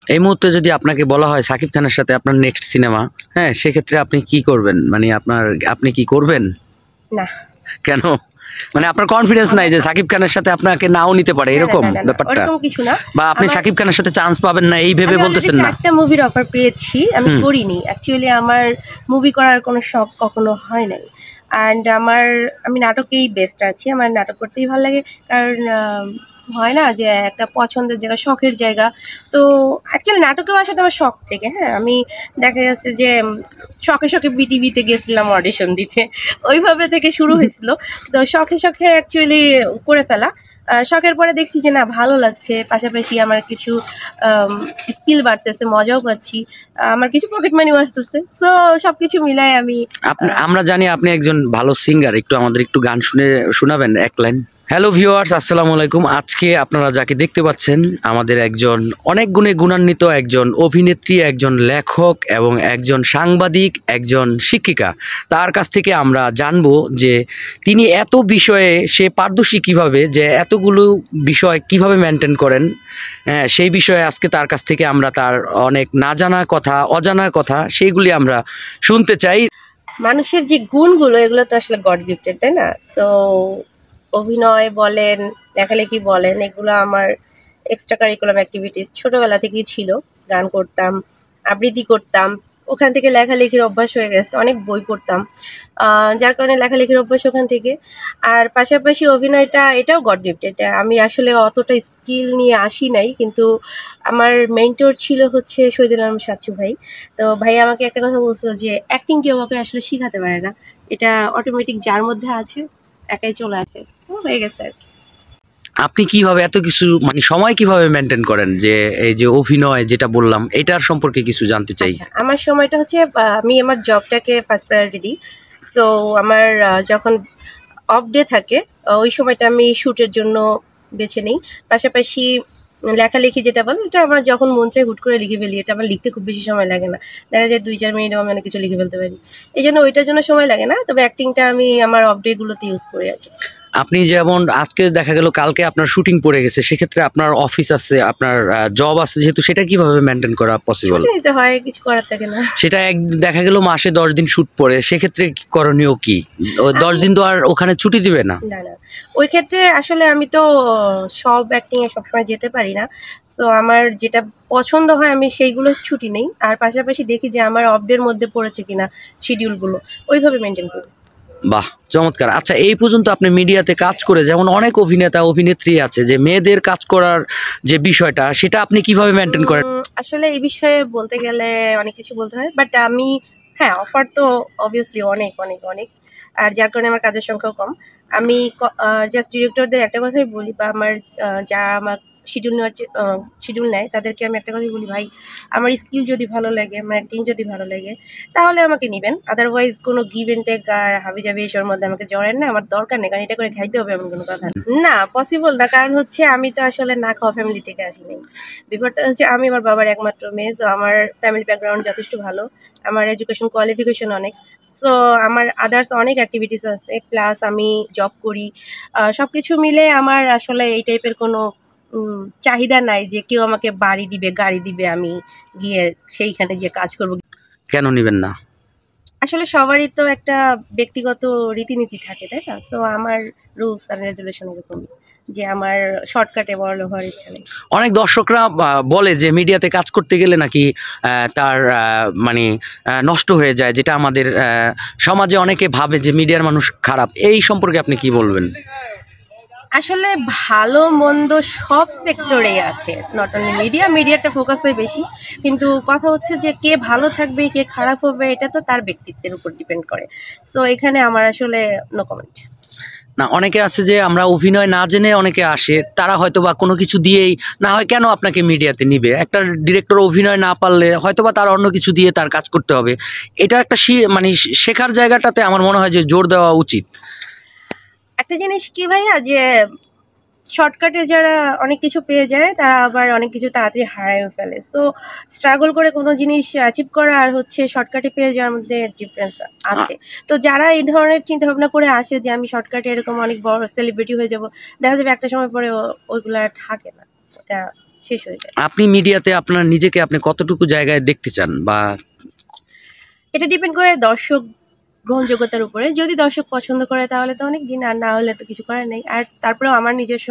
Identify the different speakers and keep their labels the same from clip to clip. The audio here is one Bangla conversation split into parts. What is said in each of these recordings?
Speaker 1: এই মুহূর্তে যদি আপনাকে বলা হয় সাকিব খানের সাথে আপনার নেক্সট সিনেমা, হ্যাঁ, সেক্ষেত্রে আপনি কি করবেন? মানে আপনি কি করবেন?
Speaker 2: না।
Speaker 1: কেন? মানে আপনার কনফিডেন্স নাই যে সাকিব খানের সাথে আপনাকে নাও নিতে পারে,
Speaker 2: না, না,
Speaker 1: এরকম
Speaker 2: না, না, না,
Speaker 1: ব্যাপারটা?
Speaker 2: ওরকম কিছু না।
Speaker 1: বা আপনি
Speaker 2: আমার
Speaker 1: সাকিব খানের সাথে চান্স পাবেন না এই ভেবে
Speaker 2: আমি অলরেডি
Speaker 1: বলতেছেন না?
Speaker 2: 4 টা মুভির অফার পেয়েছি। আমি
Speaker 1: হুম।
Speaker 2: করিনি। অ্যাকচুয়ালি আমার মুভি করার কোনো শখ কখনো হয় নাই। অ্যান্ড আমি নাটকেই বেস্ট আছি। আমার নাটক করতেই ভাল লাগে। কারণ হয় না যে একটা পছন্দের জায়গা, শখের জায়গা। তো অ্যাকচুয়ালি নাটকেও আসাটা আমার শখ থেকে, হ্যাঁ? আমি দেখা যাচ্ছে যে শখে, শখে বিটিভিতে গেছিলাম অডিশন দিতে। ওইভাবে থেকে শুরু হয়েছিল। তো শখে, শখে অ্যাকচুয়ালি করে ফেলা। শখের পরে দেখছি যে না ভালো লাগছে। পাশাপাশি আমার কিছু আম স্কিল বাড়তেছে, মজাও পাচ্ছি। আমার কিছু পকেট মানিও আসতেছে। সো সবকিছু মিলায় আমি
Speaker 1: আমরা জানি আপনি একজন ভালো সিঙ্গার, একটু আমাদের একটু গান শোনাবেন এক লাইন? হ্যালো ভিউয়ার্স, আসসালামু আলাইকুম। আজকে আপনারা যাকে দেখতে পাচ্ছেন আমাদের একজন অনেক গুণে গুণান্বিত একজন অভিনেত্রী, একজন লেখক এবং একজন সাংবাদিক, একজন শিক্ষিকা। তার কাছ থেকে আমরা জানবো যে তিনি এত বিষয়ে সে পারদর্শী কিভাবে, যে এতগুলো বিষয় কিভাবে মেনটেন করেন। হ্যাঁ, সেই বিষয়ে আজকে তার কাছ থেকে আমরা তার অনেক না জানা কথা, অজানা কথা সেইগুলি আমরা শুনতে চাই।
Speaker 2: মানুষের যে গুণগুলো এগুলো তো আসলে গড গিফটেড, তাই না? সো অভিনয় বলেন, লেখালেখি বলেন, এগুলো আমার এক্সট্রা কারিকুলাম অ্যাক্টিভিটিস ছোটবেলা থেকেই ছিল। গান করতাম, আবৃত্তি করতাম। ওখান থেকে লেখালেখির অভ্যাস হয়ে গেছে। অনেক বই পড়তাম। যার কারণে লেখালেখির অভ্যাস ওখান থেকে। আর পাশাপাশি অভিনয়টা এটাও গড গিফটেড। এটা আমি আসলে অতটা স্কিল নিয়ে আসি নাই। কিন্তু আমার মেন্টর ছিল হচ্ছে শহীদুল আলম সাচ্চু ভাই। তো ভাই আমাকে একটা কথা বলছিল যে অ্যাক্টিং কেউ কাউকে আসলে শিখাতে পারে না। এটা অটোমেটিক যার মধ্যে আছে একাই চলে আসে। হয়ে গেছে আর কি।
Speaker 1: আপনি কিভাবে এত কিছু, মানে সময় কিভাবে মেনটেন করেন, যে এই যে অভিনয় যেটা বললাম এটার সম্পর্কে কিছু জানতে চাই।
Speaker 2: আচ্ছা, আমার সময়টা হচ্ছে আমি আমার জবটাকে ফার্স্ট প্রায়োরিটি দিই। সো আমার যখন অফ ডে থাকে ওই সময়টা আমি শুটের জন্য বেছে নিই। পাশাপাশি লেখালেখি যেটা বলে এটা আমার যখন মন চায় হুট করে লিখে ফেলি। এটা আমার লিখতে খুব বেশি সময় লাগে না। দেখা যায় ২-৪ মিনিটেও আমি অনেক কিছু লিখে ফেলতে পারি। এজন্য ওইটার জন্য সময় লাগে না। তবে অ্যাক্টিংটা আমি আমার অফ ডে গুলোতে ইউজ করি আরকি।
Speaker 1: আপনি যেমন আজকে দেখা গেল কালকে আপনার শুটিং পড়ে গেছে, সেক্ষেত্রে আপনার অফিস আছে, আপনার জব আছে, যেহেতু সেটা কিভাবে মেনটেন করা পসিবল?
Speaker 2: ছুটি নিতে হয়, কিছু করার থাকে না।
Speaker 1: সেটা দেখা গেল মাসে 10 দিন শুট পড়ে, সেক্ষেত্রে করণীয় কি? ও 10
Speaker 2: আমি
Speaker 1: দিন তো আর ওখানে ছুটি দিবে না।
Speaker 2: না, না। ওই ক্ষেত্রে আসলে আমি তো সব অ্যাক্টিং এ সবসময় যেতে পারি না। সো আমার যেটা পছন্দ হয় আমি সেইগুলো ছুটি নেই। আর পাশাপাশি দেখি যে আমার অফ ডে এর মধ্যে পড়েছে কিনা শিডিউল গুলো। ওইভাবে মেইনটেইন করি।
Speaker 1: বাহ! চমৎকার। আচ্ছা, এই পর্যন্ত আপনি মিডিয়াতে কাজ করে, যেমন অনেক অভিনেতা অভিনেত্রী আছে যে মেয়েদের কাজ করার যে বিষয়টা, সেটা আপনি কিভাবে মেনটেন করেন?
Speaker 2: আসলে এই বিষয়ে বলতে গেলে অনেক কিছু বলতে হয়। বাট আমি হ্যাঁ, অফার তো obviously অনেক, অনেক, অনেক। আর যার কারণে আমার কাজের সংখ্যাও কম। আমি জাস্ট ডিরেক্টরদের একটা কথাই বলি বা আমার যারা আমার শিডিউল নেয় তাদেরকে আমি একটা কথাই বলি, "ভাই আমার স্কিল যদি ভালো লাগে, আমার অ্যাক্টিং যদি ভালো লাগে তাহলে আমাকে নিবেন। আদারওয়াইজ কোনো গিভ অ্যান্ড টেক আর হাবিজাবি এসবের মধ্যে আমাকে জড়ায়েন না। আমার দরকার নেই। কারণ এটা করে খাইতে হবে এমন কোনো কথা না।" না, পসিবল না। কারণ হচ্ছে আমি তো আসলে না খাওয়া ফ্যামিলি থেকে আসি নাই। ব্যাপারটা হচ্ছে আমি আমার বাবার একমাত্র মেয়ে। সো আমার ফ্যামিলি ব্যাকগ্রাউন্ড যথেষ্ট ভালো। আমার এডুকেশন কোয়ালিফিকেশন অনেক। সো আমার আদার্স অনেক এক্টিভিটিস আছে। প্লাস আমি জব করি। সবকিছু মিলে আমার আসলে এই টাইপের কোনো চাহিদা নাই যে কেউ আমাকে বাড়ি দিবে, গাড়ি দিবে, আমি গিয়ে সেইখানে গিয়ে কাজ করব।
Speaker 1: কেন নিবেন না?
Speaker 2: আসলে সবারই তো একটা ব্যক্তিগত রীতিনীতি থাকে, তাই না? সো আমার রুলস অ্যান্ড রেজুলেশন এরকমই যে আমার শর্টকাটে বড়লোক হওয়ার ইচ্ছা নেই।
Speaker 1: অনেক দর্শকরা বলে যে মিডিয়াতে কাজ করতে গেলে নাকি তার মানে নষ্ট হয়ে যায়, যেটা আমাদের সমাজে অনেকে ভাবে যে মিডিয়ার মানুষ খারাপ। এই সম্পর্কে আপনি কি বলবেন?
Speaker 2: আসলে ভালো মন্দ সব সেক্টরেই আছে। নট অনলি মিডিয়া, মিডিয়াটা ফোকাস হয় বেশি। কিন্তু কথা হচ্ছে যে কে ভালো থাকবে, কে খারাপ হবে এটা তো তার ব্যক্তিত্বের উপর ডিপেন্ড করে। সো এখানে আমার আসলে নো কমেন্ট।
Speaker 1: না, অনেকে আছে যে আমরা অভিনয় না জেনে অনেকে আসে, তারা হয়তো বা কোনো কিছু দিয়েই না হয় কেন আপনাকে মিডিয়াতে নিবে? একটা ডিরেক্টর অভিনয় না পারলে হয়তো বা তার অন্য কিছু দিয়ে তার কাজ করতে হবে। এটা একটা মানে শেখার জায়গাটাতে আমার মনে হয় যে জোর দেওয়া উচিত।
Speaker 2: একটা জিনিস কি ভাইয়া যে শর্টকাটে যারা অনেক কিছু পেয়ে যায় তারা আবার অনেক কিছু তাড়াতাড়ি হারায়ও ফেলে। সো স্ট্রাগল করে কোনো জিনিস অ্যাচিভ করা আর হচ্ছে শর্টকাটে পেয়ে যাওয়ার মধ্যে ডিফারেন্স আছে। তো যারা এই ধরনের চিন্তাভাবনা করে আসে যে আমি শর্টকাটে এরকম অনেক বড় সেলিব্রিটি হয়ে যাব, দেখা যাবে একটা সময় পরে ওইগুলো আর থাকে না। এটা শেষ হয়ে যায়।
Speaker 1: আপনি মিডিয়াতে আপনার নিজেকে আপনি কতটুকু জায়গায় দেখতে চান, বা
Speaker 2: এটা ডিপেন্ড করে দর্শক গ্রহণযোগ্যতার উপরে। যদি দর্শক পছন্দ করে তাহলে তো অনেক দিন, আর না হলে তো কিছু করার নেই। আর তারপরেও আমার নিজস্ব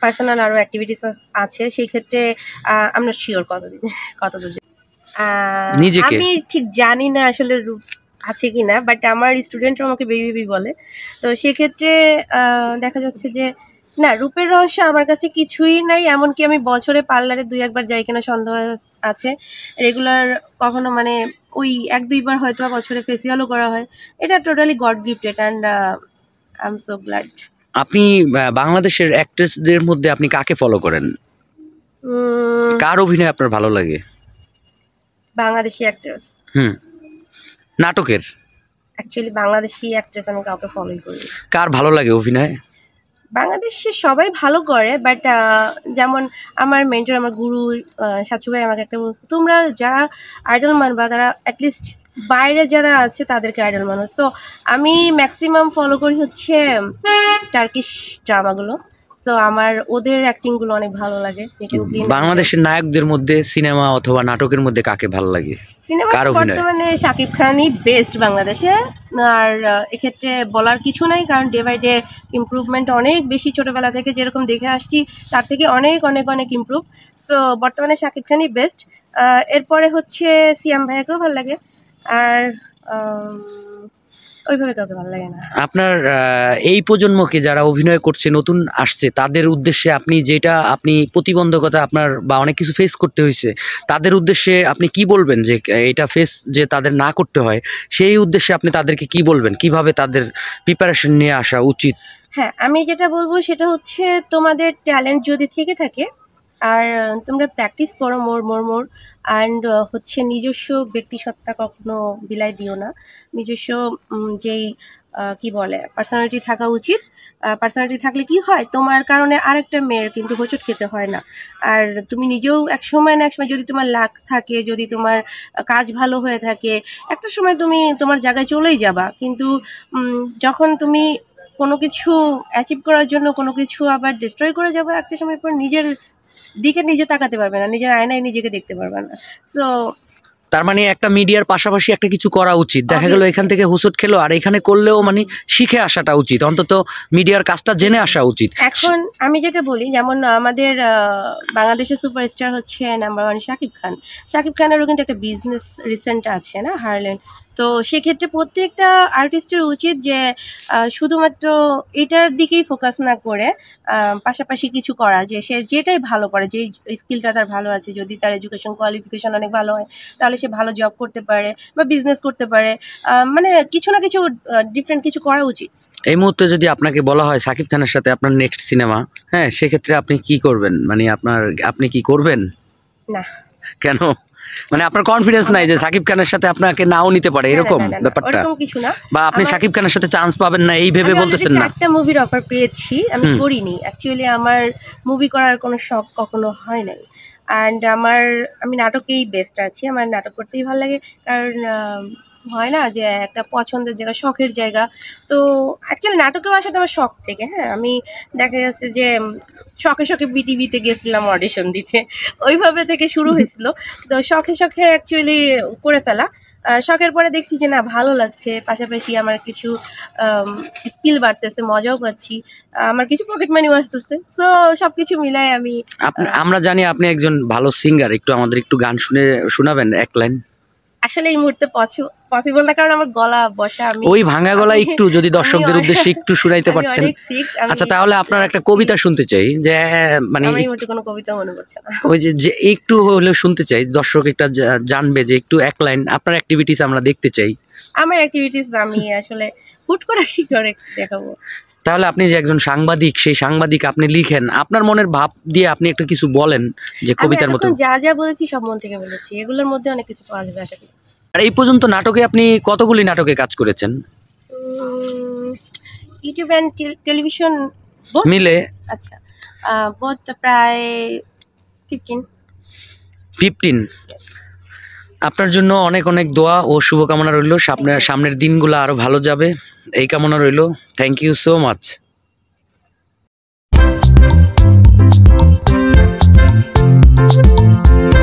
Speaker 2: পার্সোনাল আরও অ্যাক্টিভিটিস আছে, সেই ক্ষেত্রে আমরা শিওর কতদূর
Speaker 1: নিজেকে
Speaker 2: আমি ঠিক জানি না আসলে রূপ আছে কিনা, বাট আমার স্টুডেন্টরা আমাকে বেবি বেবি বলে। তো সেক্ষেত্রে দেখা যাচ্ছে যে না, রূপের রহস্য আমার কাছে কিছুই নাই। এমনকি আমি বছরে পার্লারে 2-1 বার যাই কিনা সন্দেহ আছে। রেগুলার কখনো মানে ওই 1-2 বার হয়তো বছরে ফেসিয়ালও করা হয়। এটা totally god gifted and I am so glad.
Speaker 1: আপনি বাংলাদেশের অ্যাক্ট্রেসদের মধ্যে আপনি কাকে ফলো করেন? কার অভিনয় আপনার ভালো লাগে?
Speaker 2: বাংলাদেশি অ্যাক্ট্রেস,
Speaker 1: নাটকের
Speaker 2: অ্যাকচুয়ালি বাংলাদেশি অ্যাক্ট্রেস আমি কাউকে ফলোই করি।
Speaker 1: কার ভালো লাগে অভিনয়?
Speaker 2: বাংলাদেশে সবাই ভালো করে, বাট যেমন আমার মেন্টর, আমার গুরু সাচু ভাই আমাকে একটা বলছে, তোমরা যারা আইডল মানবা তারা অ্যাটলিস্ট বাইরে যারা আছে তাদেরকে আইডল মানো। সো আমি ম্যাক্সিমাম ফলো করি হচ্ছে টার্কিশ ড্রামাগুলো। সো আমার ওদের অ্যাক্টিংগুলো অনেক ভালো লাগে।
Speaker 1: বাংলাদেশের নায়কদের মধ্যে সিনেমা অথবা নাটকের মধ্যে কাকে ভালো লাগে?
Speaker 2: সিনেমা বর্তমানে শাকিব খানই বেস্ট বাংলাদেশে। আর এক্ষেত্রে বলার কিছু নাই, কারণ ডে বাই ডে ইমপ্রুভমেন্ট অনেক বেশি। ছোটোবেলা থেকে যেরকম দেখে আসছি তার থেকে অনেক অনেক অনেক ইমপ্রুভ। সো বর্তমানে শাকিব খানই বেস্ট। এরপরে হচ্ছে সিয়াম ভাইয়াকেও ভালো লাগে, আর ওইভাবে কাউকে ভালো লাগে না।
Speaker 1: আপনার এই প্রজন্মকে যারা অভিনয় করছে, নতুন আসছে, তাদের উদ্দেশ্যে আপনি যেটা আপনি প্রতিবন্ধকতা আপনার বা অনেক কিছু ফেস করতে হয়েছে, তাদের উদ্দেশ্যে আপনি কি বলবেন যে এটা ফেস যে তাদের না করতে হয়, সেই উদ্দেশ্যে আপনি তাদেরকে কি বলবেন, কিভাবে তাদের প্রিপারেশন নিয়ে আসা উচিত?
Speaker 2: হ্যাঁ, আমি যেটা বলবো সেটা হচ্ছে তোমাদের ট্যালেন্ট যদি থেকে থাকে আর তোমরা প্র্যাকটিস করো মোর অ্যান্ড হচ্ছে নিজস্ব ব্যক্তিসত্তা কখনো বিলাই দিও না। নিজস্ব যেই কি বলে পার্সোনালিটি থাকা উচিত। পার্সোনালিটি থাকলে কি হয়, তোমার কারণে আরেকটা মেয়ের কিন্তু হোঁচট খেতে হয় না। আর তুমি নিজেও এক সময় না এক সময়, যদি তোমার লাক থাকে, যদি তোমার কাজ ভালো হয়ে থাকে, একটা সময় তুমি তোমার জায়গায় চলেই যাবা। কিন্তু যখন তুমি কোনো কিছু অ্যাচিভ করার জন্য কোনো কিছু আবার ডিস্ট্রয় করে যাবে, একটা সময় পর নিজের দিকে নিজে তাকাতে পারবে না, নিজের আয়নায় নিজেকে দেখতে পারবে না। সো
Speaker 1: তার মানে একটা মিডিয়ার পাশাপাশি একটা কিছু করা উচিত। দেখা গেল এখান থেকে হুসট খেলো, আর এখানে করলেও মানে শিখে আসাটা উচিত, অন্তত মিডিয়ার কাজটা জেনে আসা উচিত।
Speaker 2: এখন আমি যেটা বলি, যেমন আমাদের বাংলাদেশের সুপারস্টার হচ্ছে নাম্বার 1 শাকিব খান। শাকিব খানেরও কিন্তু একটা বিজনেস রিসেন্ট আছে না, হারল্যান্ড। তো সেক্ষেত্রে প্রত্যেকটা আর্টিস্টের উচিত যে শুধুমাত্র এটার দিকেই ফোকাস না করে পাশাপাশি কিছু করা, যে সে যেটাই ভালো করে, যে স্কিলটা তার ভালো আছে, যদি তার এডুকেশন কোয়ালিফিকেশন অনেক ভালো হয় তাহলে সে ভালো জব করতে পারে বা বিজনেস করতে পারে। মানে কিছু না কিছু ডিফারেন্ট কিছু করা উচিত।
Speaker 1: এই মুহূর্তে যদি আপনাকে বলা হয় সাকিব খানের সাথে আপনার নেক্সট সিনেমা, হ্যাঁ, সেক্ষেত্রে আপনি কি করবেন? মানে আপনি কি করবেন?
Speaker 2: না।
Speaker 1: কেন? মানে আপনার কনফিডেন্স নাই যে সাকিব খানের সাথে আপনাকে নাও নিতে পারে, এরকম ব্যাপারটা?
Speaker 2: এরকম কিছু না,
Speaker 1: বা আপনি সাকিব খানের সাথে চান্স পাবেন না এই ভেবে বলতেছেন না?
Speaker 2: 4টা মুভির অফার পেয়েছি, আমি করিনি। অ্যাকচুয়ালি আমার মুভি করার কোনো শখ কখনো হয় নাই। অ্যান্ড আমি নাটকেই বেস্ট আছি। আমার নাটক করতেই ভালো লাগে, কারণ হয় না যে একটা পছন্দের জায়গা, শখের জায়গা। তো অ্যাকচুয়ালি নাটকেও আসাটা আমার শখ থেকে। হ্যাঁ, আমি দেখা যাচ্ছে যে শখে শখে বিটিভিতে গেছিলাম অডিশন দিতে, ওইভাবে থেকে শুরু হয়েছিল। তো শখে শখে অ্যাকচুয়ালি করে ফেলা। শখের পরে দেখছি যে না, ভালো লাগছে, পাশাপাশি আমার কিছু স্কিল বাড়তেছে, মজাও পাচ্ছি, আমার কিছু পকেট মানিও আসতেছে। সো সব কিছু মিলায়
Speaker 1: আমরা জানি আপনি একজন ভালো সিঙ্গার, একটু আমাদের একটু গান শোনাবেন এক লাইন?
Speaker 2: আসলে এই মুহূর্তে পসিবল না, কারণ আমার গলা বসা। আমি
Speaker 1: ওই ভাঙা গলা একটু যদি দর্শকদের উদ্দেশ্যে একটু শুনাইতে পারতেন। আচ্ছা, তাহলে আপনার একটা কবিতা শুনতে চাই, যে মানে
Speaker 2: আমার এই মুহূর্তে কোনো কবিতা মনে পড়ছে না।
Speaker 1: ওই যে একটু হলেও শুনতে চাই, দর্শক একটা জানবে যে একটু এক লাইন আপনার অ্যাক্টিভিটিস আমরা দেখতে চাই।
Speaker 2: আমার অ্যাক্টিভিটিস আমি আসলে হুট করে কি করে দেখাবো?
Speaker 1: তাহলে আপনি যে একজন সাংবাদিক, সেই সাংবাদিক, আপনি লিখেন, আপনার মনের ভাব দিয়ে আপনি একটা কিছু বলেন যে কবিতার মতো।
Speaker 2: যা যা বলেছি সব মন থেকে বলেছি, এগুলোর মধ্যে অনেক কিছু পাওয়া যাবে আশা করি।
Speaker 1: আর এই পর্যন্ত নাটকে আপনি কতগুলি নাটকে কাজ করেছেন?
Speaker 2: ইউটিউব এন্ড টেলিভিশন
Speaker 1: মিলে?
Speaker 2: আচ্ছা, বোধ প্রায় 15।
Speaker 1: আপনার জন্য অনেক অনেক দোয়া ও শুভকামনা রইল, সামনের দিনগুলো আরো ভালো যাবে, এই কামনা রইল। Thank you so much.
Speaker 2: you.